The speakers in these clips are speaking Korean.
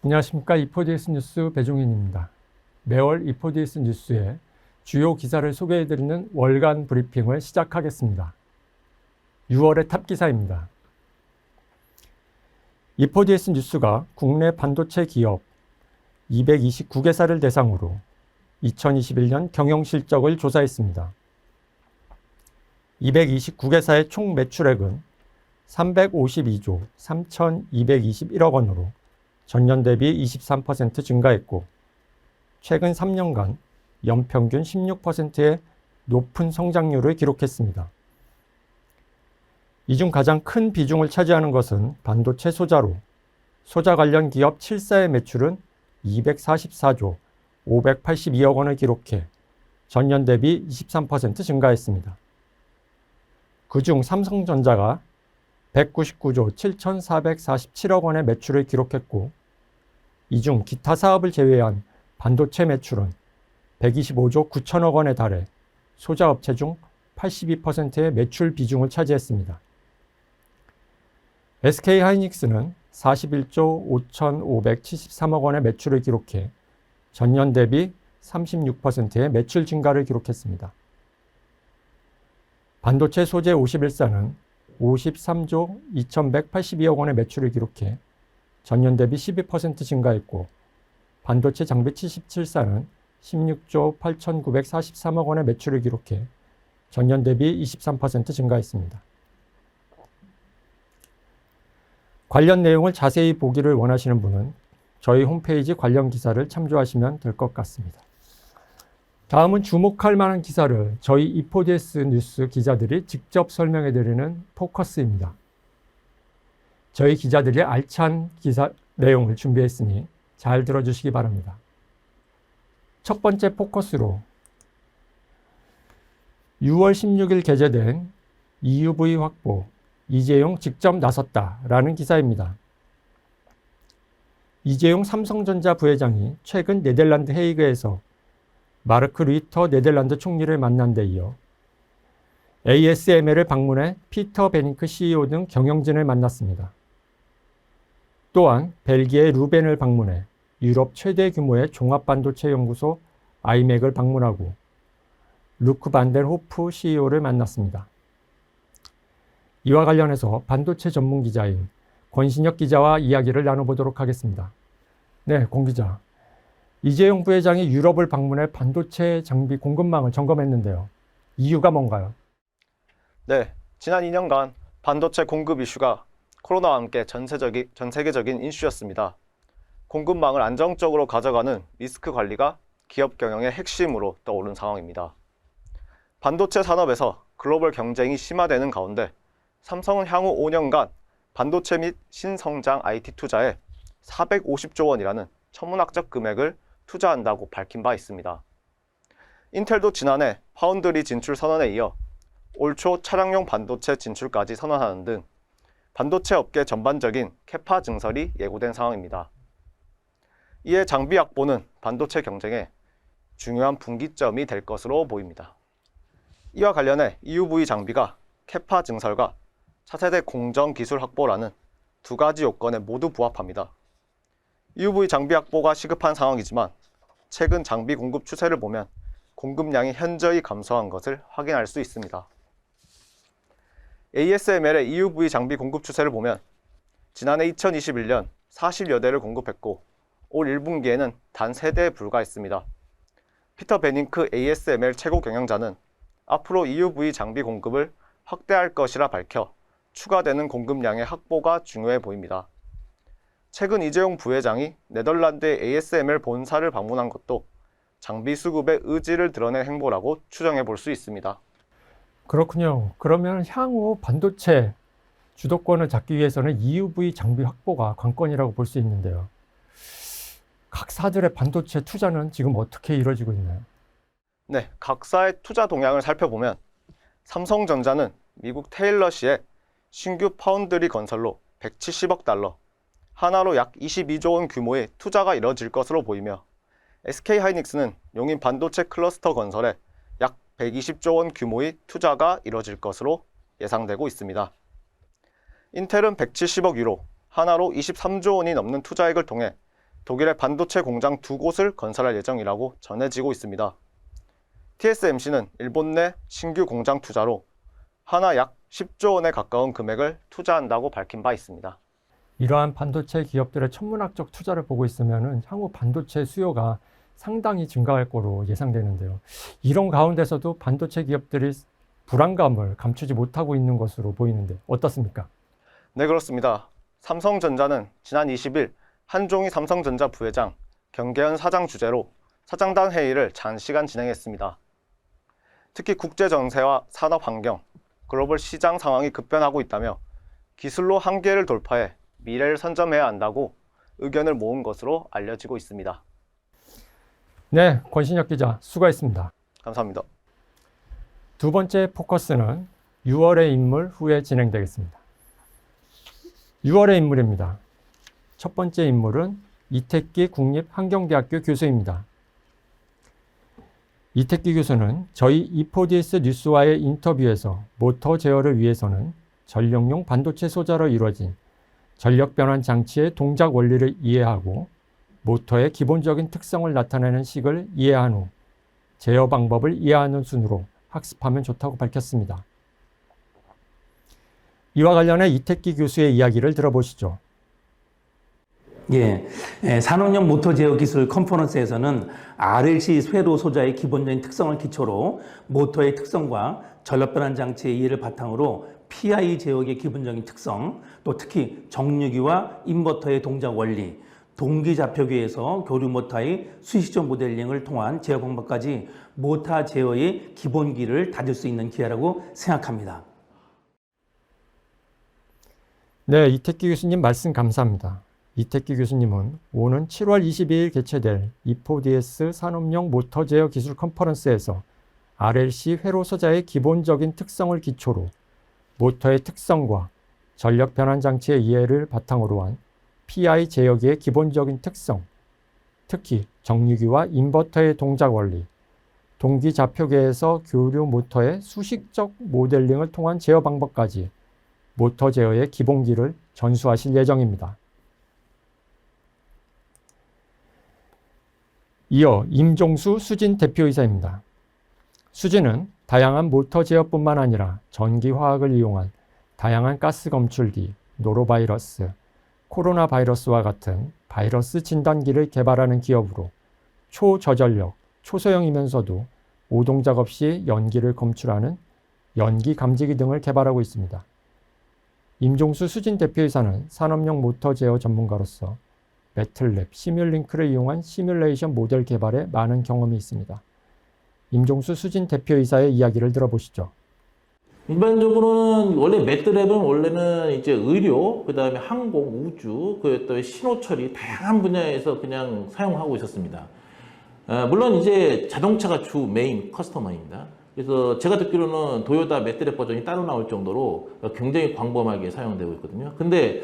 안녕하십니까. 이포디에스 뉴스 배종인입니다. 매월 이포디에스 뉴스의 주요 기사를 소개해드리는 월간 브리핑을 시작하겠습니다. 6월의 탑 기사입니다. 이포디에스 뉴스가 국내 반도체 기업 229개사를 대상으로 2021년 경영실적을 조사했습니다. 229개사의 총 매출액은 352조 3,221억 원으로 전년 대비 23% 증가했고, 최근 3년간 연평균 16%의 높은 성장률을 기록했습니다. 이 중 가장 큰 비중을 차지하는 것은 반도체 소자로, 소자 관련 기업 7사의 매출은 244조 582억 원을 기록해 전년 대비 23% 증가했습니다. 그중 삼성전자가 199조 7,447억 원의 매출을 기록했고, 이 중 기타 사업을 제외한 반도체 매출은 125조 9천억 원에 달해 소자업체 중 82%의 매출 비중을 차지했습니다. SK하이닉스는 41조 5,573억 원의 매출을 기록해 전년 대비 36%의 매출 증가를 기록했습니다. 반도체 소재 51사는 53조 2,182억 원의 매출을 기록해 전년 대비 12% 증가했고, 반도체 장비 77사는 16조 8,943억 원의 매출을 기록해 전년 대비 23% 증가했습니다. 관련 내용을 자세히 보기를 원하시는 분은 저희 홈페이지 관련 기사를 참조하시면 될 것 같습니다. 다음은 주목할 만한 기사를 저희 이포디에스 뉴스 기자들이 직접 설명해 드리는 포커스입니다. 저희 기자들이 알찬 기사 내용을 준비했으니 잘 들어주시기 바랍니다. 첫 번째 포커스로 6월 16일 게재된 EUV 확보, 이재용 직접 나섰다라는 기사입니다. 이재용 삼성전자 부회장이 최근 네덜란드 헤이그에서 마르크 류터 네덜란드 총리를 만난 데 이어 ASML을 방문해 피터 베닝크 CEO 등 경영진을 만났습니다. 또한 벨기에 루벤을 방문해 유럽 최대 규모의 종합반도체 연구소 아이맥을 방문하고 루크 반델 호프 CEO를 만났습니다. 이와 관련해서 반도체 전문 기자인 권신혁 기자와 이야기를 나눠보도록 하겠습니다. 네, 권 기자. 이재용 부회장이 유럽을 방문해 반도체 장비 공급망을 점검했는데요. 이유가 뭔가요? 네, 지난 2년간 반도체 공급 이슈가 코로나와 함께 전 세계적인 이슈였습니다. 공급망을 안정적으로 가져가는 리스크 관리가 기업 경영의 핵심으로 떠오른 상황입니다. 반도체 산업에서 글로벌 경쟁이 심화되는 가운데 삼성은 향후 5년간 반도체 및 신성장 IT 투자에 450조 원이라는 천문학적 금액을 투자한다고 밝힌 바 있습니다. 인텔도 지난해 파운드리 진출 선언에 이어 올 초 차량용 반도체 진출까지 선언하는 등 반도체 업계 전반적인 캐파 증설이 예고된 상황입니다. 이에 장비 확보는 반도체 경쟁에 중요한 분기점이 될 것으로 보입니다. 이와 관련해 EUV 장비가 캐파 증설과 차세대 공정 기술 확보라는 두 가지 요건에 모두 부합합니다. EUV 장비 확보가 시급한 상황이지만 최근 장비 공급 추세를 보면 공급량이 현저히 감소한 것을 확인할 수 있습니다. ASML의 EUV 장비 공급 추세를 보면 지난해 2021년 40여 대를 공급했고 올 1분기에는 단 3대에 불과했습니다. 피터 베닝크 ASML 최고 경영자는 앞으로 EUV 장비 공급을 확대할 것이라 밝혀 추가되는 공급량의 확보가 중요해 보입니다. 최근 이재용 부회장이 네덜란드의 ASML 본사를 방문한 것도 장비 수급의 의지를 드러낸 행보라고 추정해 볼 수 있습니다. 그렇군요. 그러면 향후 반도체 주도권을 잡기 위해서는 EUV 장비 확보가 관건이라고 볼 수 있는데요. 각 사들의 반도체 투자는 지금 어떻게 이루어지고 있나요? 네, 각사의 투자 동향을 살펴보면 삼성전자는 미국 테일러시의 신규 파운드리 건설로 170억 달러, 하나로 약 22조 원 규모의 투자가 이뤄질 것으로 보이며 SK하이닉스는 용인 반도체 클러스터 건설에 약 120조 원 규모의 투자가 이뤄질 것으로 예상되고 있습니다. 인텔은 170억 유로, 하나로 23조 원이 넘는 투자액을 통해 독일의 반도체 공장 2곳을 건설할 예정이라고 전해지고 있습니다. TSMC는 일본 내 신규 공장 투자로 하나 약 10조 원에 가까운 금액을 투자한다고 밝힌 바 있습니다. 이러한 반도체 기업들의 천문학적 투자를 보고 있으면 향후 반도체 수요가 상당히 증가할 거로 예상되는데요. 이런 가운데서도 반도체 기업들이 불안감을 감추지 못하고 있는 것으로 보이는데 어떻습니까? 네, 그렇습니다. 삼성전자는 지난 20일 한종희 삼성전자 부회장, 경계현 사장 주재로 사장단 회의를 장시간 진행했습니다. 특히 국제 정세와 산업 환경, 글로벌 시장 상황이 급변하고 있다며 기술로 한계를 돌파해 미래를 선점해야 한다고 의견을 모은 것으로 알려지고 있습니다. 네, 권신혁 기자 수고했습니다. 감사합니다. 두 번째 포커스는 6월의 인물 후에 진행되겠습니다. 6월의 인물입니다. 첫 번째 인물은 이택기 국립환경대학교 교수입니다. 이택기 교수는 저희 E4DS 뉴스와의 인터뷰에서 모터 제어를 위해서는 전력용 반도체 소자로 이루어진 전력 변환 장치의 동작 원리를 이해하고 모터의 기본적인 특성을 나타내는 식을 이해한 후 제어 방법을 이해하는 순으로 학습하면 좋다고 밝혔습니다. 이와 관련해 이택기 교수의 이야기를 들어보시죠. 산업용 모터 제어 기술 컨퍼런스에서는 RLC 쇄로 소자의 기본적인 특성을 기초로 모터의 특성과 전력 변환 장치의 이해를 바탕으로 PI 제어기의 기본적인 특성, 또 특히 정류기와 인버터의 동작 원리, 동기 좌표기에서 교류 모터의 수식적 모델링을 통한 제어 방법까지 모터 제어의 기본기를 다질 수 있는 기회라고 생각합니다. 네, 이택기 교수님 말씀 감사합니다. 이택기 교수님은 오는 7월 22일 개최될 E4DS 산업용 모터 제어 기술 컨퍼런스에서 RLC 회로 소자의 기본적인 특성을 기초로 모터의 특성과 전력 변환 장치의 이해를 바탕으로 한 PI 제어기의 기본적인 특성, 특히 정류기와 인버터의 동작 원리, 동기 좌표계에서 교류 모터의 수식적 모델링을 통한 제어 방법까지 모터 제어의 기본기를 전수하실 예정입니다. 이어 임종수 수진 대표이사입니다. 수진은 다양한 모터 제어뿐만 아니라 전기화학을 이용한 다양한 가스 검출기, 노로바이러스, 코로나 바이러스와 같은 바이러스 진단기를 개발하는 기업으로 초저전력, 초소형이면서도 오동작 없이 연기를 검출하는 연기 감지기 등을 개발하고 있습니다. 임종수 수진 대표이사는 산업용 모터 제어 전문가로서 매틀랩, 시뮬링크를 이용한 시뮬레이션 모델 개발에 많은 경험이 있습니다. 임종수 수진 대표이사의 이야기를 들어보시죠. 일반적으로는 원래 매트랩은 원래는 이제 의료, 그 다음에 항공, 우주, 그 신호 처리 다양한 분야에서 그냥 사용하고 있었습니다. 물론 이제 자동차가 주 메인 커스터머입니다. 그래서 제가 듣기로는 도요타 매트랩 버전이 따로 나올 정도로 굉장히 광범하게 사용되고 있거든요. 근데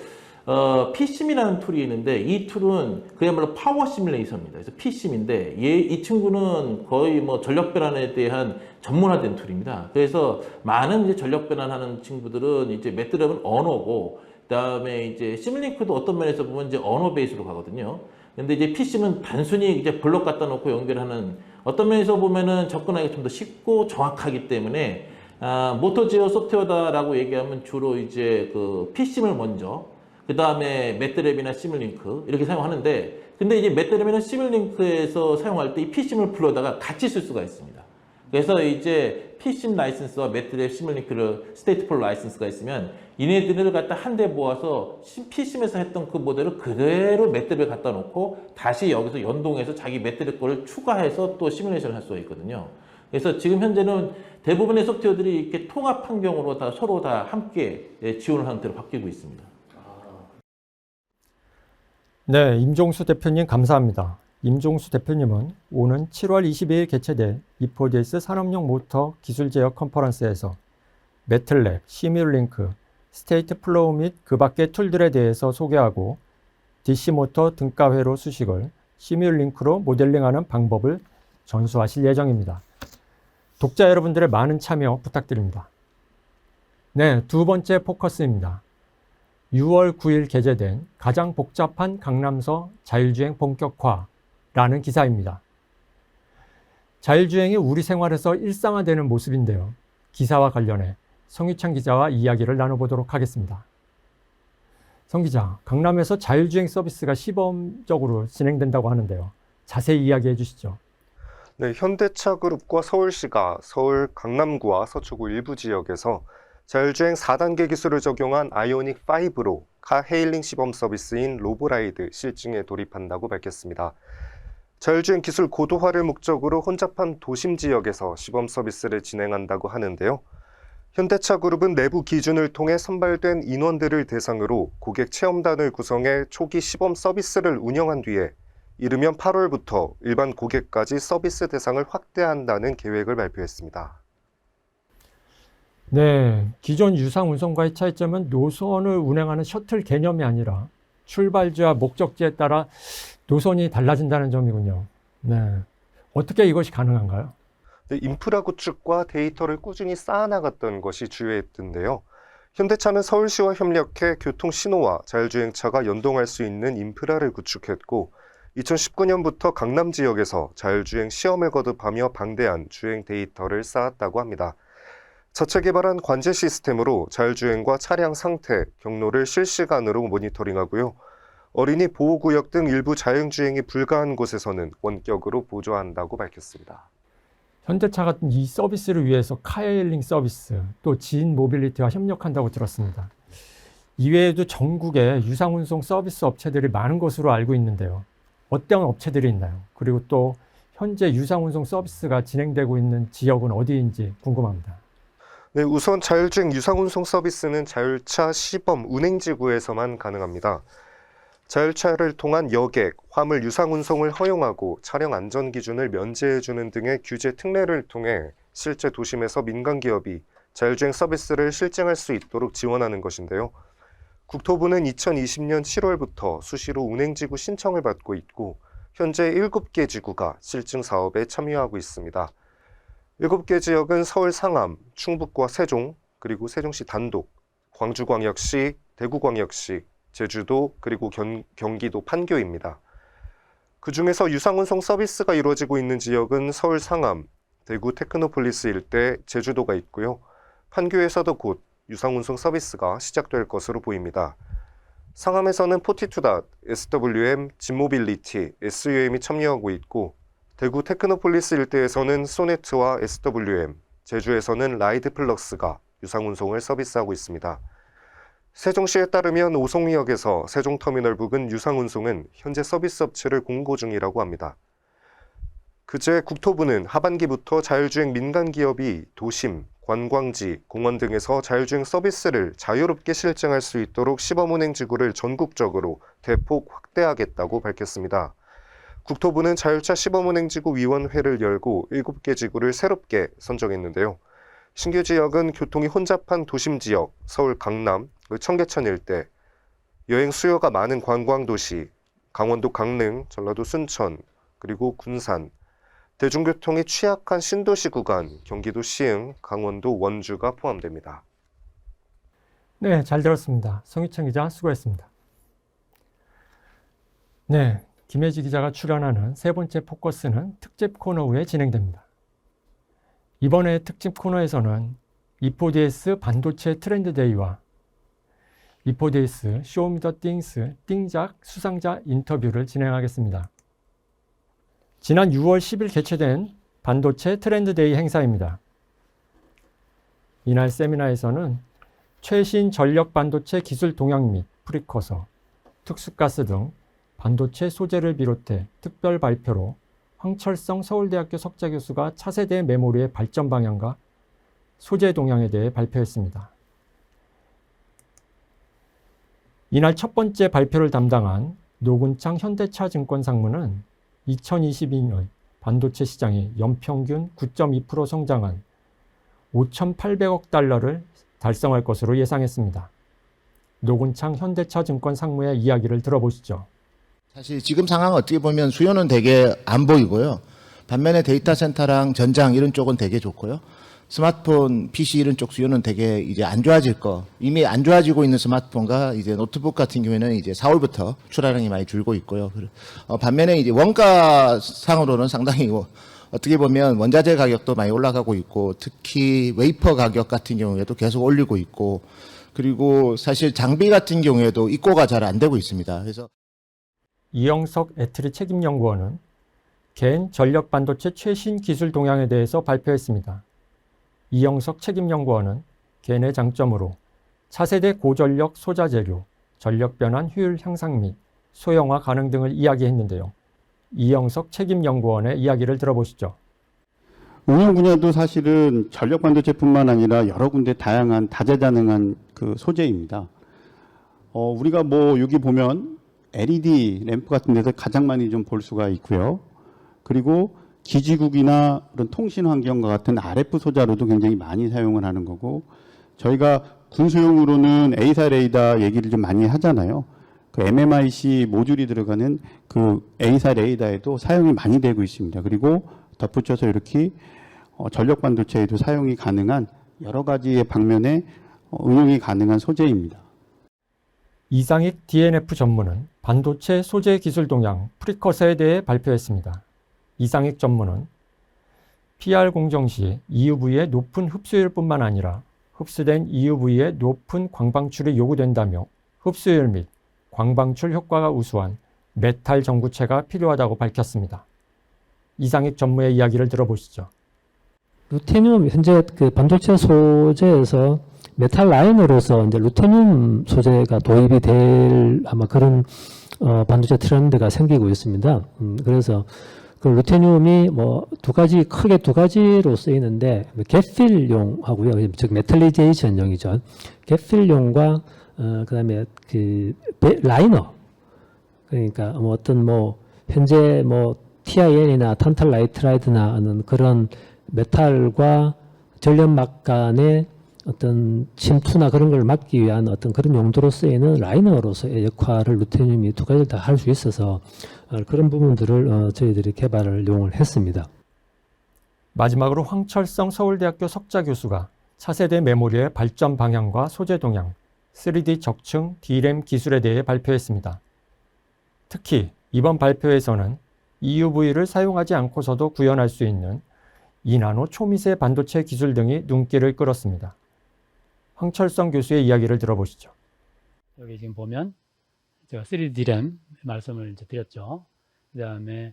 PSIM이라는 툴이 있는데 이 툴은 그야말로 파워 시뮬레이션입니다. 그래서 PSIM인데 이 친구는 거의 뭐 전력 변환에 대한 전문화된 툴입니다. 그래서 많은 이제 전력 변환하는 친구들은 이제 매트랩은 언어고, 그다음에 이제 시뮬링크도 어떤 면에서 보면 이제 언어 베이스로 가거든요. 근데 이제 PSIM은 단순히 이제 블록 갖다 놓고 연결하는, 어떤 면에서 보면은 접근하기 좀 더 쉽고 정확하기 때문에 모터 제어 소프트웨어다라고 얘기하면 주로 이제 그 PSIM을 먼저, 그 다음에 매트랩이나 시뮬링크 이렇게 사용하는데, 근데 이제 매트랩이나 시뮬링크에서 사용할 때 이 PSIM을 불러다가 같이 쓸 수가 있습니다. 그래서 이제 PSIM 라이센스와 매트랩 시뮬링크를 스테이트풀 라이센스가 있으면 이네들을 갖다 한데 모아서 PSIM에서 했던 그 모델을 그대로 매트랩에 갖다 놓고 다시 여기서 연동해서 자기 매트랩 거를 추가해서 또 시뮬레이션을 할 수가 있거든요. 그래서 지금 현재는 대부분의 소프트웨어들이 이렇게 통합 환경으로 다 서로 다 함께 지원을 하는 형태로 바뀌고 있습니다. 네, 임종수 대표님 감사합니다. 임종수 대표님은 오는 7월 22일 개최될 E4DS 산업용 모터 기술 제어 컨퍼런스에서 매틀랩, 시뮬링크, 스테이트 플로우 및 그 밖의 툴들에 대해서 소개하고 DC 모터 등가 회로 수식을 시뮬링크로 모델링하는 방법을 전수하실 예정입니다. 독자 여러분들의 많은 참여 부탁드립니다. 네, 두 번째 포커스입니다. 6월 9일 게재된 가장 복잡한 강남서 자율주행 본격화라는 기사입니다. 자율주행이 우리 생활에서 일상화되는 모습인데요. 기사와 관련해 성유찬 기자와 이야기를 나눠보도록 하겠습니다. 성 기자, 강남에서 자율주행 서비스가 시범적으로 진행된다고 하는데요. 자세히 이야기해 주시죠. 네, 현대차 그룹과 서울시가 서울 강남구와 서초구 일부 지역에서 자율주행 4단계 기술을 적용한 아이오닉 5로 카 헤일링 시범 서비스인 로보라이드 실증에 돌입한다고 밝혔습니다. 자율주행 기술 고도화를 목적으로 혼잡한 도심 지역에서 시범 서비스를 진행한다고 하는데요. 현대차 그룹은 내부 기준을 통해 선발된 인원들을 대상으로 고객 체험단을 구성해 초기 시범 서비스를 운영한 뒤에 이르면 8월부터 일반 고객까지 서비스 대상을 확대한다는 계획을 발표했습니다. 네, 기존 유상 운송과의 차이점은 노선을 운행하는 셔틀 개념이 아니라 출발지와 목적지에 따라 노선이 달라진다는 점이군요. 네, 어떻게 이것이 가능한가요? 인프라 구축과 데이터를 꾸준히 쌓아나갔던 것이 주요했던데요. 현대차는 서울시와 협력해 교통신호와 자율주행차가 연동할 수 있는 인프라를 구축했고 2019년부터 강남 지역에서 자율주행 시험을 거듭하며 방대한 주행 데이터를 쌓았다고 합니다. 자체 개발한 관제 시스템으로 자율주행과 차량 상태, 경로를 실시간으로 모니터링하고요. 어린이 보호구역 등 일부 자율주행이 불가한 곳에서는 원격으로 보조한다고 밝혔습니다. 현대차가 이 서비스를 위해서 카헤일링 서비스, 또 지인 모빌리티와 협력한다고 들었습니다. 이외에도 전국에 유상운송 서비스 업체들이 많은 것으로 알고 있는데요. 어떤 업체들이 있나요? 그리고 또 현재 유상운송 서비스가 진행되고 있는 지역은 어디인지 궁금합니다. 네, 우선 자율주행 유상운송 서비스는 자율차 시범 운행지구에서만 가능합니다. 자율차를 통한 여객, 화물 유상운송을 허용하고 차량 안전기준을 면제해주는 등의 규제 특례를 통해 실제 도심에서 민간기업이 자율주행 서비스를 실증할 수 있도록 지원하는 것인데요. 국토부는 2020년 7월부터 수시로 운행지구 신청을 받고 있고 현재 7개 지구가 실증 사업에 참여하고 있습니다. 7개 지역은 서울 상암, 충북과 세종, 그리고 세종시 단독, 광주광역시, 대구광역시, 제주도, 그리고 경기도 판교입니다. 그중에서 유상운송 서비스가 이루어지고 있는 지역은 서울 상암, 대구 테크노폴리스 일대, 제주도가 있고요. 판교에서도 곧 유상운송 서비스가 시작될 것으로 보입니다. 상암에서는 포티투닷, SWM, 진모빌리티, SUM이 참여하고 있고 대구 테크노폴리스 일대에서는 소네트와 SWM, 제주에서는 라이드플럭스가 유상운송을 서비스하고 있습니다. 세종시에 따르면 오송리역에서 세종터미널 부근 유상운송은 현재 서비스 업체를 공고 중이라고 합니다. 그제 국토부는 하반기부터 자율주행 민간기업이 도심, 관광지, 공원 등에서 자율주행 서비스를 자유롭게 실증할 수 있도록 시범운행지구를 전국적으로 대폭 확대하겠다고 밝혔습니다. 국토부는 자율차 시범운행지구 위원회를 열고 7개 지구를 새롭게 선정했는데요. 신규 지역은 교통이 혼잡한 도심 지역, 서울 강남, 청계천 일대, 여행 수요가 많은 관광도시, 강원도 강릉, 전라도 순천, 그리고 군산, 대중교통이 취약한 신도시 구간, 경기도 시흥, 강원도 원주가 포함됩니다. 네, 잘 들었습니다. 성유찬 기자 수고했습니다. 네, 김혜지 기자가 출연하는 세 번째 포커스는 특집 코너 후에 진행됩니다. 이번에 특집 코너에서는 E4DS 반도체 트렌드 데이와 E4DS 쇼미더띵스 띵작 수상자 인터뷰를 진행하겠습니다. 지난 6월 10일 개최된 반도체 트렌드 데이 행사입니다. 이날 세미나에서는 최신 전력 반도체 기술 동향 및 프리커서, 특수가스 등 반도체 소재를 비롯해 특별 발표로 황철성 서울대학교 석좌 교수가 차세대 메모리의 발전 방향과 소재 동향에 대해 발표했습니다. 이날 첫 번째 발표를 담당한 노근창 현대차증권 상무는 2022년 반도체 시장이 연평균 9.2% 성장한 5,800억 달러를 달성할 것으로 예상했습니다. 노근창 현대차증권 상무의 이야기를 들어보시죠. 사실 지금 상황 어떻게 보면 수요는 되게 안 보이고요. 반면에 데이터 센터랑 전장 이런 쪽은 되게 좋고요. 스마트폰, PC 이런 쪽 수요는 되게 이제 안 좋아질 거. 이미 안 좋아지고 있는 스마트폰과 이제 노트북 같은 경우에는 이제 4월부터 출하량이 많이 줄고 있고요. 반면에 이제 원가상으로는 상당히 어떻게 보면 원자재 가격도 많이 올라가고 있고, 특히 웨이퍼 가격 같은 경우에도 계속 올리고 있고, 그리고 사실 장비 같은 경우에도 입고가 잘 안 되고 있습니다. 그래서 이영석 애트리 책임연구원은 갠 전력 반도체 최신 기술 동향에 대해서 발표했습니다. 이영석 책임연구원은 갠의 장점으로 차세대 고전력 소자 재료, 전력 변환 효율 향상 및 소형화 가능 등을 이야기했는데요. 이영석 책임연구원의 이야기를 들어보시죠. 응용 분야도 사실은 전력 반도체뿐만 아니라 여러 군데 다양한 다재다능한 그 소재입니다. 우리가 여기 보면 LED 램프 같은 데서 가장 많이 좀 볼 수가 있고요. 그리고 기지국이나 그런 통신 환경과 같은 RF 소자로도 굉장히 많이 사용을 하는 거고, 저희가 군수용으로는 A사 레이더 얘기를 좀 많이 하잖아요. 그 MMIC 모듈이 들어가는 그 A사 레이더에도 사용이 많이 되고 있습니다. 그리고 덧붙여서 이렇게 전력 반도체에도 사용이 가능한 여러 가지의 방면에 응용이 가능한 소재입니다. 이상익 D&F 전문은 반도체 소재 기술 동향 프리커서에 대해 발표했습니다. 이상익 전문은 PR 공정 시 EUV의 높은 흡수율뿐만 아니라 흡수된 EUV의 높은 광방출이 요구된다며 흡수율 및 광방출 효과가 우수한 메탈 전구체가 필요하다고 밝혔습니다. 이상익 전무의 이야기를 들어보시죠. 루테늄 현재 그 반도체 소재에서 메탈 라이너로서 이제 루테늄 소재가 도입이 될 아마 그런 반도체 트렌드가 생기고 있습니다. 그래서 그 루테늄이 크게 두 가지로 쓰이는데 갭필용하고요, 즉 메탈리제이션용이죠. 갭필용과 그다음에 그 라이너, 그러니까 현재 TIN이나 탄탈라이트라이드나 하는 그런 메탈과 전력막 간의 어떤 침투나 그런 걸 막기 위한 어떤 그런 용도로 쓰이는 라이너로서의 역할을 루테늄이 두 가지를 다 할 수 있어서 그런 부분들을 저희들이 개발을 이용을 했습니다. 마지막으로 황철성 서울대학교 석좌 교수가 차세대 메모리의 발전 방향과 소재 동향, 3D 적층 D램 기술에 대해 발표했습니다. 특히 이번 발표에서는 EUV를 사용하지 않고서도 구현할 수 있는 2나노 초미세 반도체 기술 등이 눈길을 끌었습니다. 황철성 교수의 이야기를 들어보시죠. 여기 지금 보면 제가 3D 램 말씀을 이제 드렸죠. 그 다음에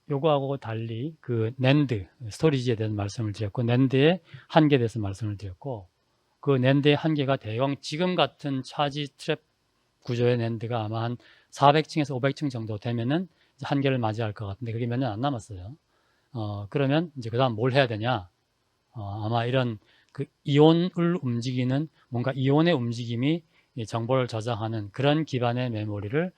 요거하고 달리 그 낸드, 스토리지에 대해서 말씀을 드렸고, 낸드의 한계에 대해서 말씀을 드렸고, 그 낸드의 한계가 대형 지금 같은 차지 트랩 구조의 낸드가 아마 한 400층에서 500층 정도 되면은 이제 한계를 맞이할 것 같은데, 그게 몇 년 안 남았어요. 그러면 이제 그 다음 뭘 해야 되냐? 아마 이런 그 이온을 움직이는 뭔가 이온의 움직임이 정보를 저장하는 그런 기반의 메모리를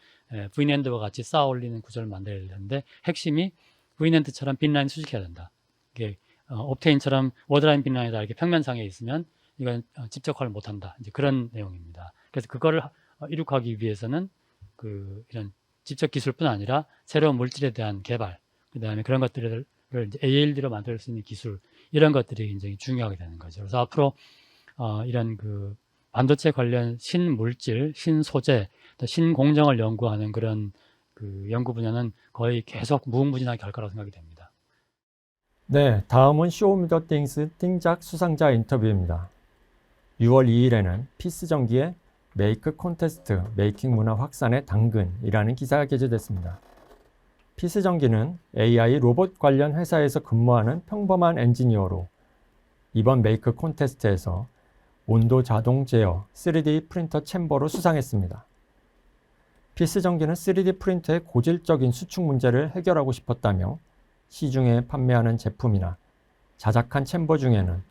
VNAND와 같이 쌓아 올리는 구조를 만들어야 되는데, 핵심이 VNAND처럼 빈라인 수식해야 된다. 이게 옵테인처럼 워드라인 빈라인이다 이렇게 평면상에 있으면 이건 집적화를 못한다. 이제 그런 내용입니다. 그래서 그거를 이룩하기 위해서는 이런 집적 기술뿐 아니라 새로운 물질에 대한 개발, 그 다음에 그런 것들을 이제 ALD로 만들 수 있는 기술, 이런 것들이 굉장히 중요하게 되는 거죠. 그래서 앞으로 이런 그 반도체 관련 신물질, 신소재, 또 신공정을 연구하는 그런 그 연구 분야는 거의 계속 무궁무진하게 갈 거라고 생각이 됩니다. 네, 다음은 쇼미더띵스 띵작 수상자 인터뷰입니다. 6월 2일에는 피스전기의 메이크 콘테스트, 메이킹 문화 확산의 당근이라는 기사가 게재됐습니다. 피스전기는 AI 로봇 관련 회사에서 근무하는 평범한 엔지니어로 이번 메이크 콘테스트에서 온도 자동 제어 3D 프린터 챔버로 수상했습니다. 피스전기는 3D 프린터의 고질적인 수축 문제를 해결하고 싶었다며 시중에 판매하는 제품이나 자작한 챔버 중에는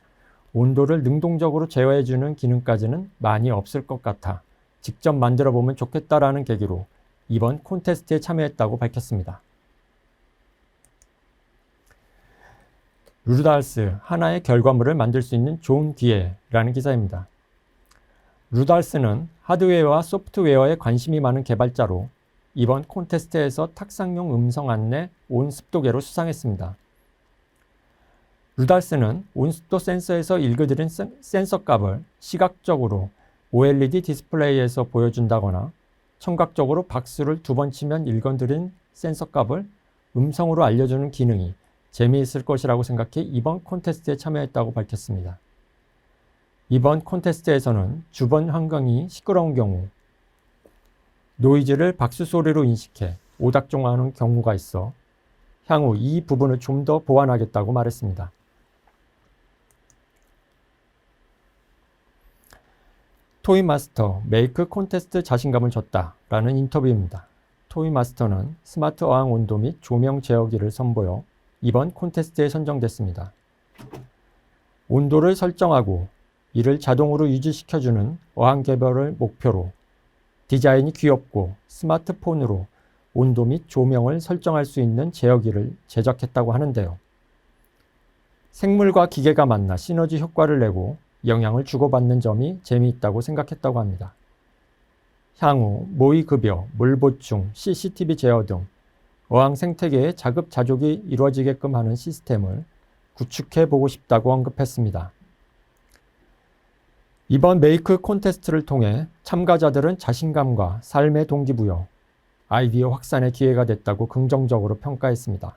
온도를 능동적으로 제어해주는 기능까지는 많이 없을 것 같아 직접 만들어보면 좋겠다라는 계기로 이번 콘테스트에 참여했다고 밝혔습니다. 루달스, 하나의 결과물을 만들 수 있는 좋은 기회라는 기사입니다. 루달스는 하드웨어와 소프트웨어에 관심이 많은 개발자로 이번 콘테스트에서 탁상용 음성 안내 온 습도계로 수상했습니다. 루달스는 온습도 센서에서 읽어들인 센서 값을 시각적으로 OLED 디스플레이에서 보여준다거나 청각적으로 박수를 2번 치면 읽어들인 센서 값을 음성으로 알려주는 기능이 재미있을 것이라고 생각해 이번 콘테스트에 참여했다고 밝혔습니다. 이번 콘테스트에서는 주변 환경이 시끄러운 경우 노이즈를 박수 소리로 인식해 오닥종하는 경우가 있어 향후 이 부분을 좀 더 보완하겠다고 말했습니다. 토이마스터 메이크 콘테스트 자신감을 줬다라는 인터뷰입니다. 토이마스터는 스마트 어항 온도 및 조명 제어기를 선보여 이번 콘테스트에 선정됐습니다. 온도를 설정하고 이를 자동으로 유지시켜주는 어항 개발을 목표로 디자인이 귀엽고 스마트폰으로 온도 및 조명을 설정할 수 있는 제어기를 제작했다고 하는데요. 생물과 기계가 만나 시너지 효과를 내고 영향을 주고받는 점이 재미있다고 생각했다고 합니다. 향후 모의급여, 물보충, CCTV 제어 등 어항 생태계의 자급자족이 이루어지게끔 하는 시스템을 구축해 보고 싶다고 언급했습니다. 이번 메이크 콘테스트를 통해 참가자들은 자신감과 삶의 동기부여, 아이디어 확산의 기회가 됐다고 긍정적으로 평가했습니다.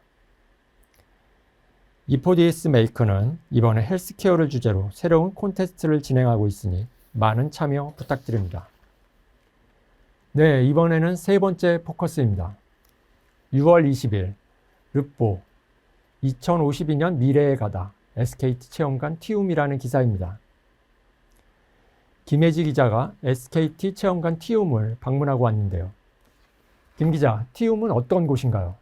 E4DS 메이크는 이번에 헬스케어를 주제로 새로운 콘테스트를 진행하고 있으니 많은 참여 부탁드립니다. 네, 이번에는 세 번째 포커스입니다. 6월 20일 르뽀 2052년 미래에 가다 SKT 체험관 TUM이라는 기사입니다. 김혜지 기자가 SKT 체험관 TUM을 방문하고 왔는데요. 김 기자, TUM은 어떤 곳인가요?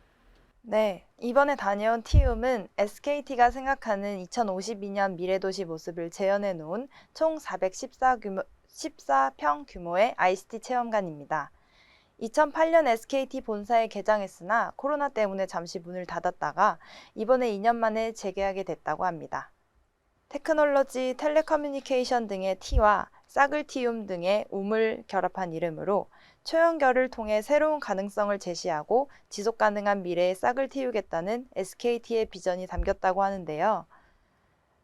네, 이번에 다녀온 TUM은 SKT가 생각하는 2052년 미래도시 모습을 재현해 놓은 총 14평 규모의 ICT 체험관입니다. 2008년 SKT 본사에 개장했으나 코로나 때문에 잠시 문을 닫았다가 이번에 2년 만에 재개하게 됐다고 합니다. 테크놀로지, 텔레커뮤니케이션 등의 T와 싸글티움 등의 um을 결합한 이름으로 초연결을 통해 새로운 가능성을 제시하고 지속 가능한 미래에 싹을 틔우겠다는 SKT의 비전이 담겼다고 하는데요.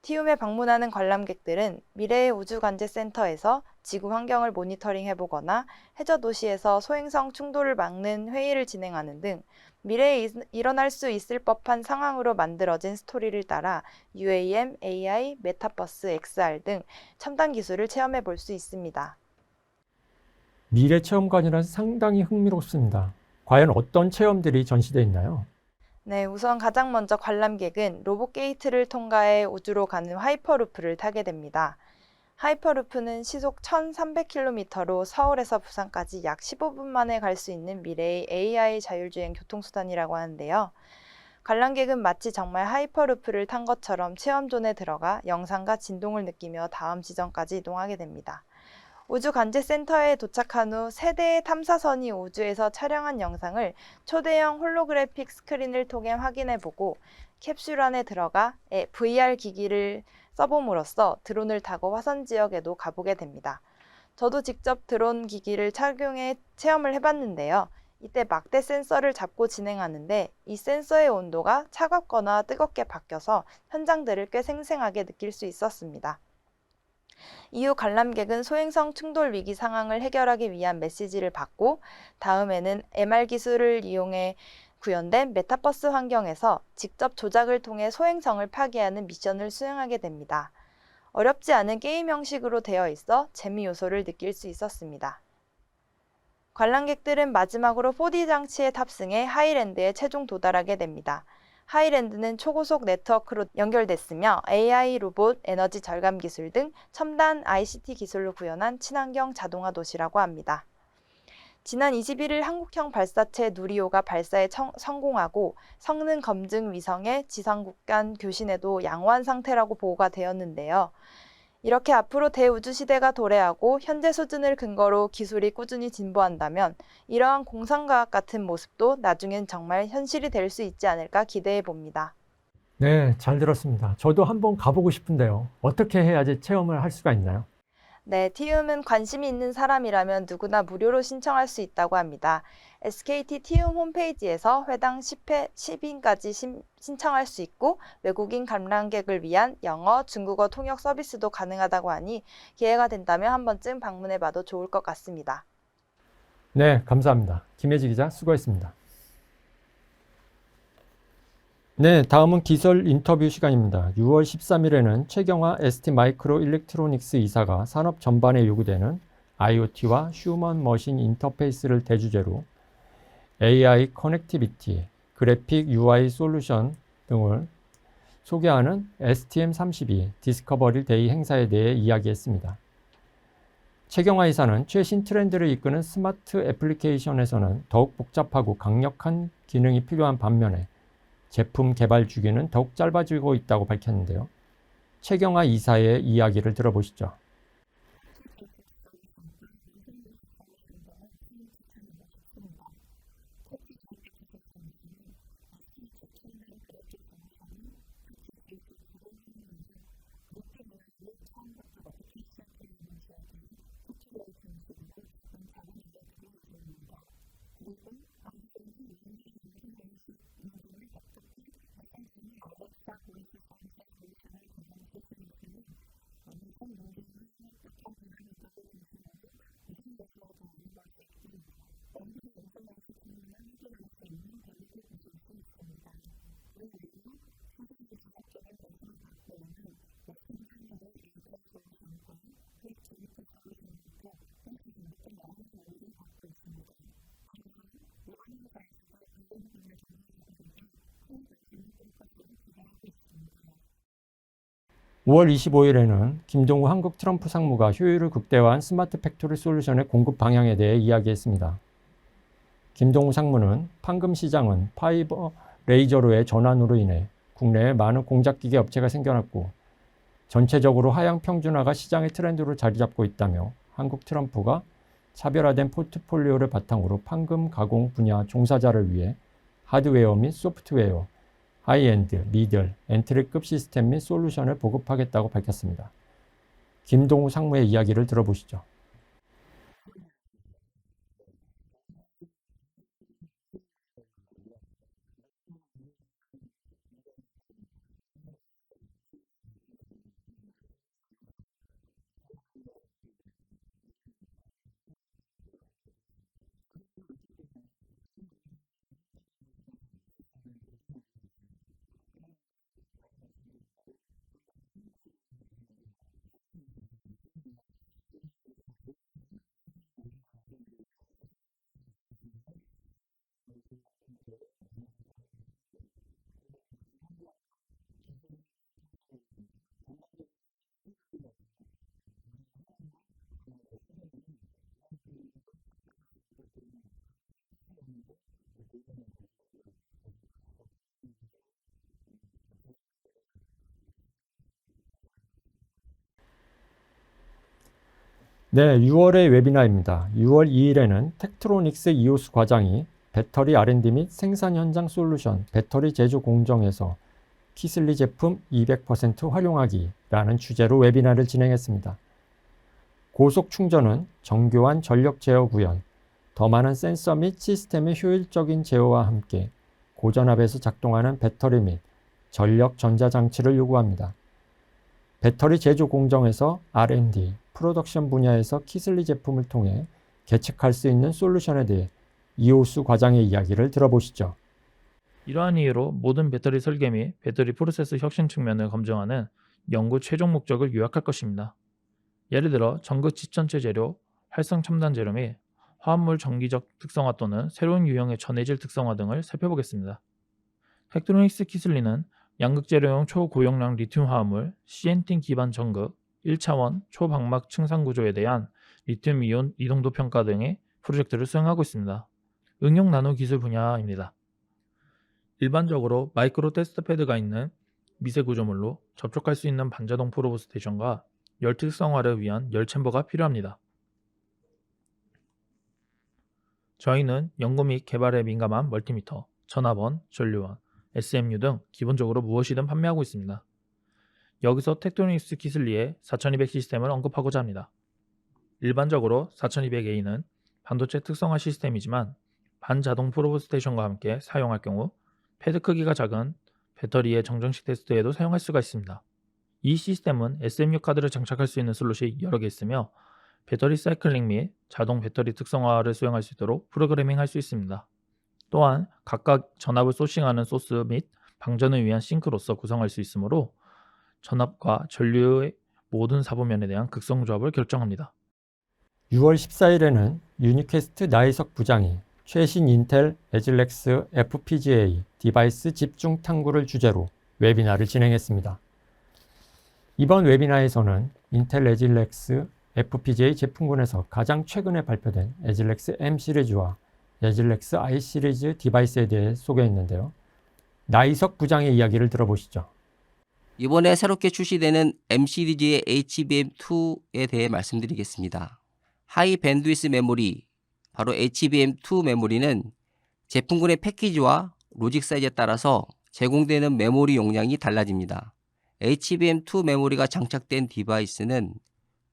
TUM에 방문하는 관람객들은 미래의 우주관제센터에서 지구 환경을 모니터링해보거나 해저도시에서 소행성 충돌을 막는 회의를 진행하는 등 미래에 일어날 수 있을 법한 상황으로 만들어진 스토리를 따라 UAM, AI, 메타버스, XR 등 첨단 기술을 체험해 볼 수 있습니다. 미래체험관이란 상당히 흥미롭습니다. 과연 어떤 체험들이 전시되어 있나요? 네, 우선 가장 먼저 관람객은 로봇 게이트를 통과해 우주로 가는 하이퍼루프를 타게 됩니다. 하이퍼루프는 시속 1300km로 서울에서 부산까지 약 15분 만에 갈 수 있는 미래의 AI 자율주행 교통수단이라고 하는데요. 관람객은 마치 정말 하이퍼루프를 탄 것처럼 체험존에 들어가 영상과 진동을 느끼며 다음 지점까지 이동하게 됩니다. 우주관제센터에 도착한 후 세 대의 탐사선이 우주에서 촬영한 영상을 초대형 홀로그래픽 스크린을 통해 확인해보고 캡슐 안에 들어가 VR 기기를 써봄으로써 드론을 타고 화성 지역에도 가보게 됩니다. 저도 직접 드론 기기를 착용해 체험을 해봤는데요. 이때 막대 센서를 잡고 진행하는데 이 센서의 온도가 차갑거나 뜨겁게 바뀌어서 현장들을 꽤 생생하게 느낄 수 있었습니다. 이후 관람객은 소행성 충돌 위기 상황을 해결하기 위한 메시지를 받고 다음에는 MR 기술을 이용해 구현된 메타버스 환경에서 직접 조작을 통해 소행성을 파괴하는 미션을 수행하게 됩니다. 어렵지 않은 게임 형식으로 되어 있어 재미 요소를 느낄 수 있었습니다. 관람객들은 마지막으로 4D 장치에 탑승해 하이랜드에 최종 도달하게 됩니다. 하이랜드는 초고속 네트워크로 연결됐으며 AI, 로봇, 에너지 절감 기술 등 첨단 ICT 기술로 구현한 친환경 자동화 도시라고 합니다. 지난 21일 한국형 발사체 누리호가 발사에 성공하고 성능 검증 위성의 지상국 간 교신에도 양호한 상태라고 보고가 되었는데요. 이렇게 앞으로 대우주시대가 도래하고 현재 수준을 근거로 기술이 꾸준히 진보한다면 이러한 공상과학 같은 모습도 나중엔 정말 현실이 될 수 있지 않을까 기대해 봅니다. 네, 잘 들었습니다. 저도 한번 가보고 싶은데요. 어떻게 해야지 체험을 할 수가 있나요? 네, 티움은 관심이 있는 사람이라면 누구나 무료로 신청할 수 있다고 합니다. SKT 티움 홈페이지에서 회당 10회 10인까지 신청할 수 있고 외국인 관람객을 위한 영어, 중국어 통역 서비스도 가능하다고 하니 기회가 된다면 한 번쯤 방문해봐도 좋을 것 같습니다. 네, 감사합니다. 김혜지 기자 수고했습니다. 네, 다음은 기술 인터뷰 시간입니다. 6월 13일에는 최경화 ST마이크로일렉트로닉스 이사가 산업 전반에 요구되는 IoT와 휴먼 머신 인터페이스를 대주제로 AI 커넥티비티, 그래픽 UI 솔루션 등을 소개하는 STM32 디스커버리 데이 행사에 대해 이야기했습니다. 최경화 이사는 최신 트렌드를 이끄는 스마트 애플리케이션에서는 더욱 복잡하고 강력한 기능이 필요한 반면에 제품 개발 주기는 더욱 짧아지고 있다고 밝혔는데요. 최경화 이사의 이야기를 들어보시죠. (5월 25일에는) 김동우 한국 트럼프 상무가 효율을 극대화한 스마트 팩토리 솔루션의 공급 방향에 대해 이야기했습니다. 김동우 상무는 판금 시장은 파이버 레이저로의 전환으로 인해 국내에 많은 공작기계 업체가 생겨났고 전체적으로 하향 평준화가 시장의 트렌드로 자리 잡고 있다며 한국 트럼프가 차별화된 포트폴리오를 바탕으로 판금 가공 분야 종사자를 위해 하드웨어 및 소프트웨어, 하이엔드, 미들, 엔트리급 시스템 및 솔루션을 보급하겠다고 밝혔습니다. 김동우 상무의 이야기를 들어보시죠. 네, 6월의 웨비나입니다. 6월 2일에는 텍트로닉스 이오스 과장이 배터리 R&D 및 생산 현장 솔루션, 배터리 제조 공정에서 키슬리 제품 200% 활용하기라는 주제로 웨비나를 진행했습니다. 고속 충전은 정교한 전력 제어 구현, 더 많은 센서 및 시스템의 효율적인 제어와 함께 고전압에서 작동하는 배터리 및 전력 전자장치를 요구합니다. 배터리 제조 공정에서 R&D, 프로덕션 분야에서 키슬리 제품을 통해 개척할 수 있는 솔루션에 대해 이호수 과장의 이야기를 들어보시죠. 이러한 이유로 모든 배터리 설계 및 배터리 프로세스 혁신 측면을 검증하는 연구 최종 목적을 요약할 것입니다. 예를 들어 전극 지천체 재료, 활성 첨단 재료 및 화합물 정기적 특성화 또는 새로운 유형의 전해질 특성화 등을 살펴보겠습니다. 텍트로닉스 키슬리는 양극 재료용 초고용량 리튬 화합물, CNT 기반 전극, 1차원 초방막 층상 구조에 대한 리튬 이온 이동도 평가 등의 프로젝트를 수행하고 있습니다. 응용 나노 기술 분야입니다. 일반적으로 마이크로 테스트 패드가 있는 미세 구조물로 접촉할 수 있는 반자동 프로브 스테이션과 열 특성화를 위한 열 챔버가 필요합니다. 저희는 연구 및 개발에 민감한 멀티미터, 전압원, 전류원, SMU 등 기본적으로 무엇이든 판매하고 있습니다. 여기서 텍트로닉스 키슬리의 4200 시스템을 언급하고자 합니다. 일반적으로 4200A는 반도체 특성화 시스템이지만 반자동 프로브 스테이션과 함께 사용할 경우 패드 크기가 작은 배터리의 정정식 테스트에도 사용할 수가 있습니다. 이 시스템은 SMU 카드를 장착할 수 있는 슬롯이 여러 개 있으며 배터리 사이클링 및 자동 배터리 특성화를 수행할 수 있도록 프로그래밍할 수 있습니다. 또한 각각 전압을 소싱하는 소스 및 방전을 위한 싱크로서 구성할 수 있으므로 전압과 전류의 모든 사보면에 대한 극성 조합을 결정합니다. 6월 14일에는 유니캐스트 나희석 부장이 최신 인텔 에질렉스 FPGA 디바이스 집중 탐구를 주제로 웨비나를 진행했습니다. 이번 웨비나에서는 인텔 에질렉스 FPGA 제품군에서 가장 최근에 발표된 에질렉스 M 시리즈와 에질렉스 I 시리즈 디바이스에 대해 소개했는데요. 나희석 부장의 이야기를 들어보시죠. 이번에 새롭게 출시되는 M 시리즈의 HBM2에 대해 말씀드리겠습니다. 하이 밴드위스 메모리, 바로 HBM2 메모리는 제품군의 패키지와 로직 사이즈에 따라서 제공되는 메모리 용량이 달라집니다. HBM2 메모리가 장착된 디바이스는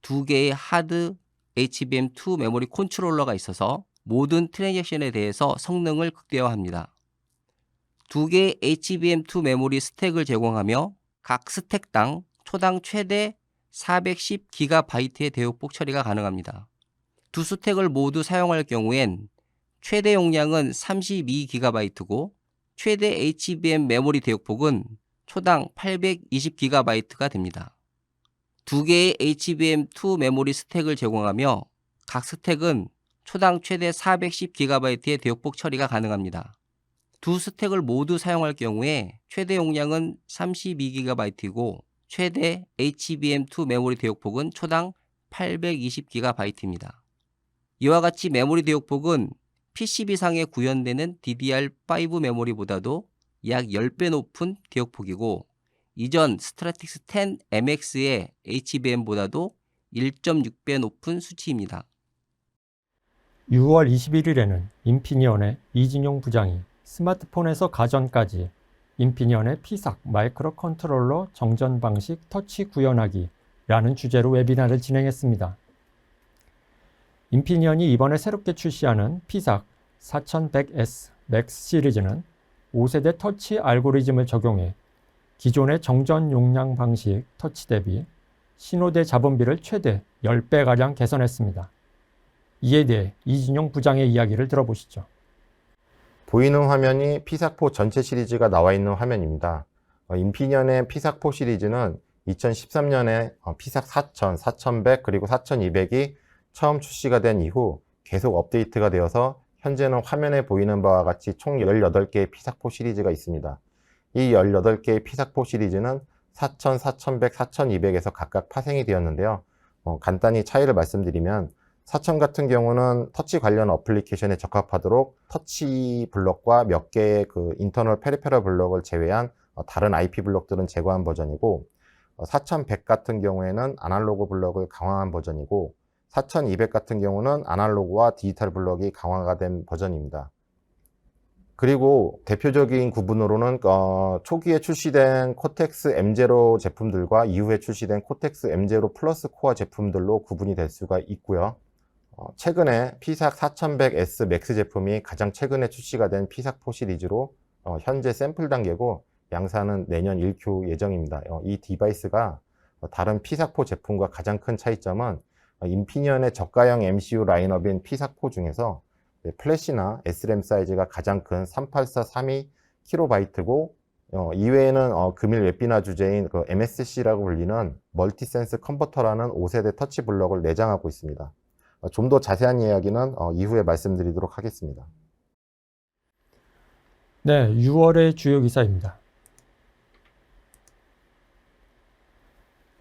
2개의 하드 HBM2 메모리 컨트롤러가 있어서 모든 트랜잭션에 대해서 성능을 극대화합니다. 2개의 HBM2 메모리 스택을 제공하며 각 스택당 초당 최대 410GB의 대역폭 처리가 가능합니다. 두 스택을 모두 사용할 경우엔 최대 용량은 32GB고 최대 HBM 메모리 대역폭은 초당 820GB가 됩니다. 두 개의 HBM2 메모리 스택을 제공하며 각 스택은 초당 최대 410GB의 대역폭 처리가 가능합니다. 두 스택을 모두 사용할 경우에 최대 용량은 32GB이고 최대 HBM2 메모리 대역폭은 초당 820GB입니다. 이와 같이 메모리 대역폭은 PCB상에 구현되는 DDR5 메모리보다도 약 10배 높은 대역폭이고 이전 스트라틱스 10 MX의 HBM보다도 1.6배 높은 수치입니다. 6월 21일에는 인피니언의 이진용 부장이 스마트폰에서 가전까지 인피니언의 P삭 마이크로 컨트롤러 정전 방식 터치 구현하기라는 주제로 웨비나를 진행했습니다. 인피니언이 이번에 새롭게 출시하는 P삭 4100S 맥스 시리즈는 5세대 터치 알고리즘을 적용해 기존의 정전 용량 방식 터치 대비 신호대 잡음비를 최대 10배가량 개선했습니다. 이에 대해 이진용 부장의 이야기를 들어보시죠. 보이는 화면이 P삭4 전체 시리즈가 나와 있는 화면입니다. 인피니언의 P삭4 시리즈는 2013년에 P삭 4000, 4100 그리고 4200이 처음 출시가 된 이후 계속 업데이트가 되어서 현재는 화면에 보이는 바와 같이 총 18개의 P삭4 시리즈가 있습니다. 이 18개의 P삭4 시리즈는 4000, 4100, 4200에서 각각 파생이 되었는데요. 간단히 차이를 말씀드리면 4000 같은 경우는 터치 관련 어플리케이션에 적합하도록 터치 블럭과 몇 개의 그 인터널 페리페럴 블럭을 제외한 다른 IP 블럭들은 제거한 버전이고 4100 같은 경우에는 아날로그 블럭을 강화한 버전이고 4200 같은 경우는 아날로그와 디지털 블럭이 강화가 된 버전입니다. 그리고 대표적인 구분으로는 초기에 출시된 코텍스 M0 제품들과 이후에 출시된 코텍스 M0 플러스 코어 제품들로 구분이 될 수가 있고요. 최근에 P삭 4100S 맥스 제품이 가장 최근에 출시가 된 P삭4 시리즈로 현재 샘플 단계고 양산은 내년 1Q 예정입니다. 이 디바이스가 다른 P삭4 제품과 가장 큰 차이점은 인피니언의 저가형 MCU 라인업인 P삭4 중에서 플래시나 SRAM 사이즈가 가장 큰 38432KB 이외에는 금일 웹비나 주제인 그 MSC라고 불리는 멀티센스 컨버터라는 5세대 터치 블럭을 내장하고 있습니다. 좀 더 자세한 이야기는 이후에 말씀드리도록 하겠습니다. 네, 6월의 주요 기사입니다.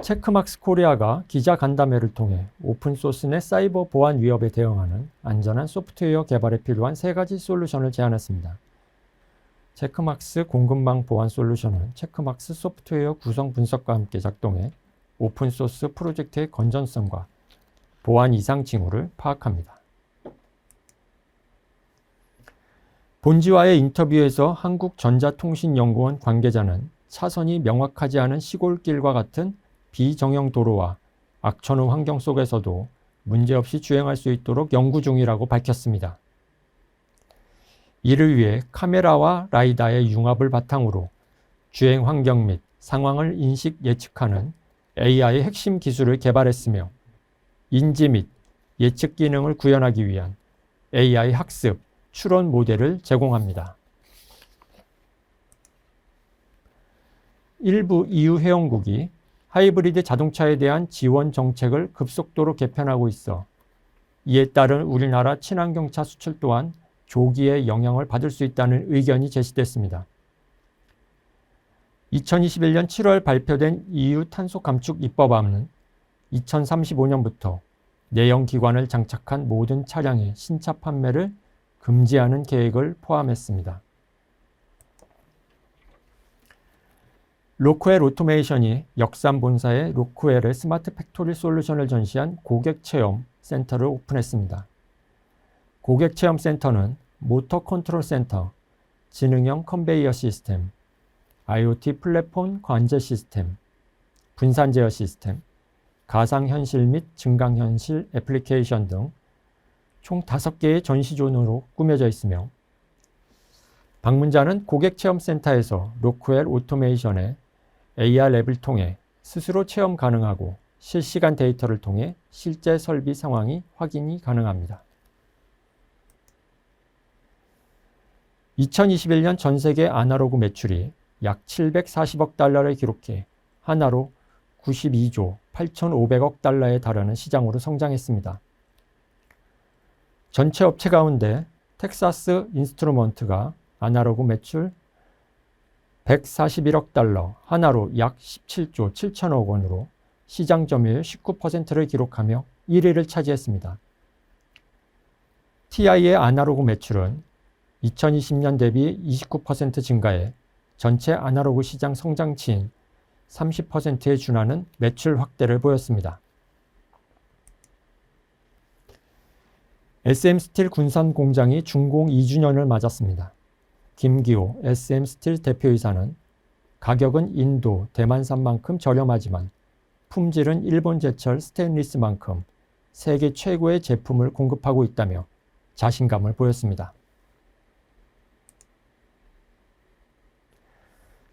체크막스 코리아가 기자 간담회를 통해 오픈소스 내 사이버 보안 위협에 대응하는 안전한 소프트웨어 개발에 필요한 3가지 솔루션을 제안했습니다. 체크막스 공급망 보안 솔루션은 체크막스 소프트웨어 구성 분석과 함께 작동해 오픈소스 프로젝트의 건전성과 보안 이상 징후를 파악합니다. 본지와의 인터뷰에서 한국전자통신연구원 관계자는 차선이 명확하지 않은 시골길과 같은 비정형 도로와 악천후 환경 속에서도 문제없이 주행할 수 있도록 연구 중이라고 밝혔습니다. 이를 위해 카메라와 라이다의 융합을 바탕으로 주행 환경 및 상황을 인식 예측하는 AI 핵심 기술을 개발했으며 인지 및 예측 기능을 구현하기 위한 AI 학습, 추론 모델을 제공합니다. 일부 EU 회원국이 하이브리드 자동차에 대한 지원 정책을 급속도로 개편하고 있어 이에 따른 우리나라 친환경차 수출 또한 조기에 영향을 받을 수 있다는 의견이 제시됐습니다. 2021년 7월 발표된 EU 탄소 감축 입법안은 2035년부터 내연 기관을 장착한 모든 차량의 신차 판매를 금지하는 계획을 포함했습니다. 로크웰 오토메이션이 역삼 본사에 로크웰의 스마트 팩토리 솔루션을 전시한 고객 체험 센터를 오픈했습니다. 고객 체험 센터는 모터 컨트롤 센터, 지능형 컨베이어 시스템, IoT 플랫폼 관제 시스템, 분산 제어 시스템, 가상현실 및 증강현실 애플리케이션 등 총 5개의 전시존으로 꾸며져 있으며 방문자는 고객 체험 센터에서 로크웰 오토메이션의 AR 앱을 통해 스스로 체험 가능하고 실시간 데이터를 통해 실제 설비 상황이 확인이 가능합니다. 2021년 전 세계 아날로그 매출이 약 740억 달러를 기록해 하나로 92조 8,500억 달러에 달하는 시장으로 성장했습니다. 전체 업체 가운데 텍사스 인스트루먼트가 아날로그 매출 141억 달러, 하나로 약 17조 7천억 원으로 시장 점유율 19%를 기록하며 1위를 차지했습니다. TI의 아날로그 매출은 2020년 대비 29% 증가해 전체 아날로그 시장 성장치인 30%에 준하는 매출 확대를 보였습니다. SM스틸 군산 공장이 준공 2주년을 맞았습니다. 김기호 SM스틸 대표이사는 가격은 인도, 대만산만큼 저렴하지만 품질은 일본 제철 스테인리스만큼 세계 최고의 제품을 공급하고 있다며 자신감을 보였습니다.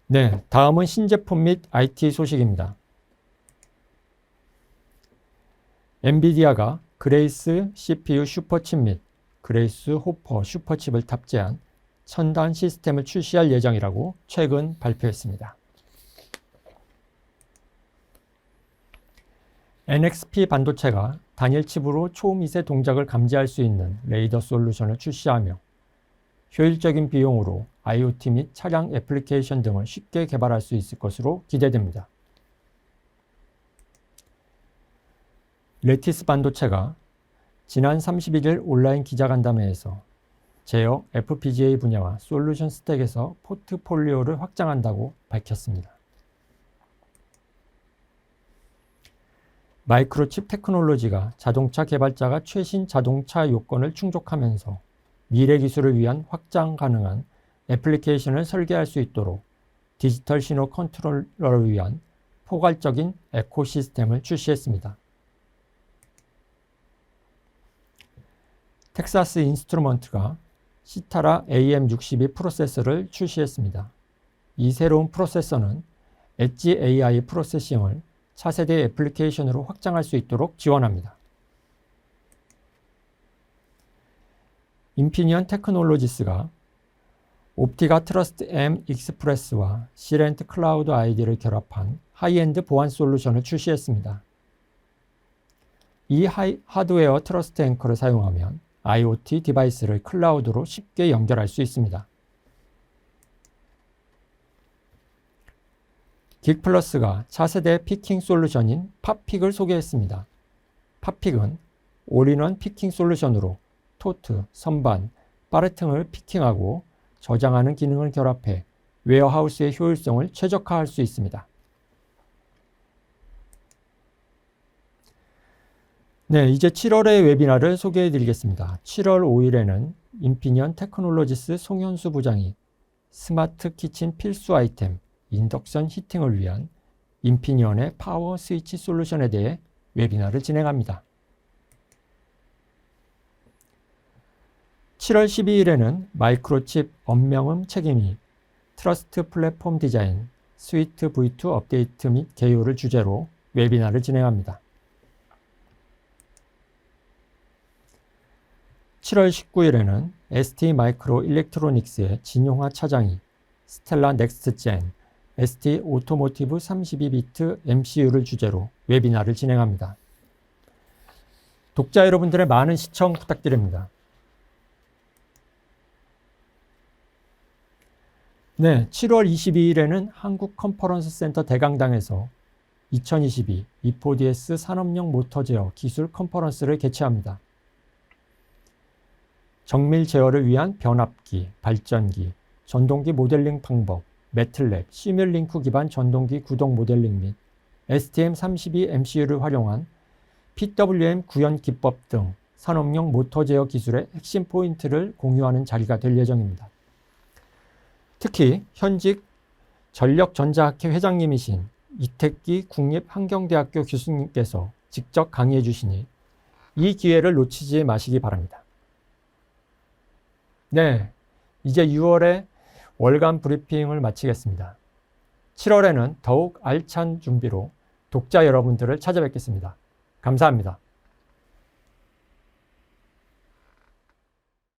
네, 다음은 신제품 및 IT 소식입니다. 엔비디아가 그레이스 CPU 슈퍼칩 및 그레이스 호퍼 슈퍼칩을 탑재한 첨단 시스템을 출시할 예정이라고 최근 발표했습니다. NXP 반도체가 단일 칩으로 초미세 동작을 감지할 수 있는 레이더 솔루션을 출시하며 효율적인 비용으로 IoT 및 차량 애플리케이션 등을 쉽게 개발할 수 있을 것으로 기대됩니다. 레티스 반도체가 지난 31일 온라인 기자간담회에서 제어 FPGA 분야와 솔루션 스택에서 포트폴리오를 확장한다고 밝혔습니다. 마이크로칩 테크놀로지가 자동차 개발자가 최신 자동차 요건을 충족하면서 미래 기술을 위한 확장 가능한 애플리케이션을 설계할 수 있도록 디지털 신호 컨트롤러를 위한 포괄적인 에코시스템을 출시했습니다. 텍사스 인스트루먼트가 시타라 AM62 프로세서를 출시했습니다. 이 새로운 프로세서는 엣지 AI 프로세싱을 차세대 애플리케이션으로 확장할 수 있도록 지원합니다. 인피니언 테크놀로지스가 옵티가 트러스트 M 익스프레스와 시렌트 클라우드 아이디를 결합한 하이엔드 보안 솔루션을 출시했습니다. 이 하드웨어 트러스트 앵커를 사용하면 IoT 디바이스를 클라우드로 쉽게 연결할 수 있습니다. 긱플러스가 차세대 피킹 솔루션인 팝픽을 소개했습니다. 팝픽은 올인원 피킹 솔루션으로 토트, 선반, 빠르팅을 피킹하고 저장하는 기능을 결합해 웨어하우스의 효율성을 최적화할 수 있습니다. 네, 이제 7월의 웨비나를 소개해 드리겠습니다. 7월 5일에는 인피니언 테크놀로지스 송현수 부장이 스마트 키친 필수 아이템 인덕션 히팅을 위한 인피니언의 파워 스위치 솔루션에 대해 웨비나를 진행합니다. 7월 12일에는 마이크로칩 엄명음 책임이 트러스트 플랫폼 디자인 스위트 V2 업데이트 및 개요를 주제로 웨비나를 진행합니다. 7월 19일에는 ST 마이크로 일렉트로닉스의 진용화 차장이 스텔라 넥스트 젠 ST 오토모티브 32비트 MCU를 주제로 웨비나를 진행합니다. 독자 여러분들의 많은 시청 부탁드립니다. 네, 7월 22일에는 한국 컨퍼런스 센터 대강당에서 2022 E4DS 산업용 모터 제어 기술 컨퍼런스를 개최합니다. 정밀 제어를 위한 변압기, 발전기, 전동기 모델링 방법, 매틀랩, 시뮬링크 기반 전동기 구동 모델링 및 STM32 MCU를 활용한 PWM 구현 기법 등 산업용 모터 제어 기술의 핵심 포인트를 공유하는 자리가 될 예정입니다. 특히 현직 전력전자학회 회장님이신 이택기 국립환경대학교 교수님께서 직접 강의해 주시니 이 기회를 놓치지 마시기 바랍니다. 네, 이제 6월에 월간 브리핑을 마치겠습니다. 7월에는 더욱 알찬 준비로 독자 여러분들을 찾아뵙겠습니다. 감사합니다.